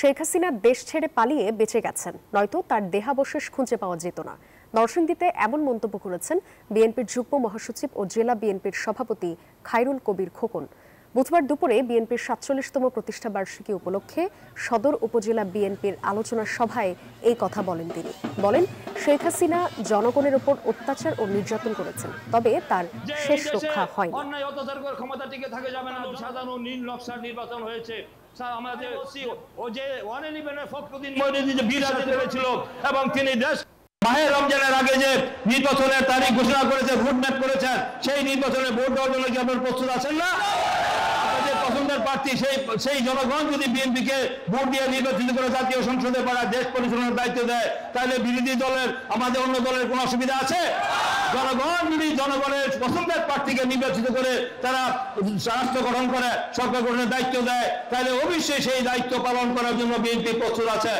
শেখ হাসিনা দেশ ছেড়ে পালিয়ে বেঁচে গেছেন, নয়তো তার দেহাবশেষ খুঁজে পাওয়া যেত না। নরসিংদীতে এমন মন্তব্য করেছেন বিএনপির যুগ্ম মহাসচিব ও জেলা বিএনপির সভাপতি খায়রুল কবির খোকন। বুধবার দুপুরে বিএনপির ৪৭তম প্রতিষ্ঠাবার্ষিকী উপলক্ষে সদর উপজেলা বিএনপির আলোচনা সভায় এই কথা বলেন তিনি। বলেন, শেখ হাসিনা জনগণের উপর অত্যাচার ও নির্যাতন করেছেন, তবে তার শেষ রক্ষা হয়নি। অন্যায় অত্যাচার করে ক্ষমতা টিকে থাকে যাবে না। সাজানো নীল নকশার নির্বাচন হয়েছে। আমাদের ও যে ওয়ান ফখরুদ্দিন মইনুদ্দিন যে বীর রাজনীতি করেছিল এবং তিনি দেশ মাহে রমজানের আগে যে নির্বাচনের তারিখ ঘোষণা করেছে, ভোট ম্যাপ করেছেন, সেই নির্বাচনে ভোট দেওয়ার জন্য কি আপনার প্রস্তুত আছেন না? আপনাদের পছন্দের প্রার্থী সেই জনগণ যদি বিএনপিকে ভোট দিয়ে নির্বাচিত করে জাতীয় সংসদে পাড়া দেশ পরিচালনার দায়িত্ব দেয়, তাহলে বিরোধী দলের আমাদের অন্য দলের কোনো অসুবিধা আছে? জনগণ যদি জনগণের পছন্দের প্রার্থীকে নির্বাচিত করে তারা রাষ্ট্র গঠন করে, সরকার গঠনের দায়িত্ব দেয়, তাহলে অবশ্যই সেই দায়িত্ব পালন করার জন্য বিএনপি প্রস্তুত আছে।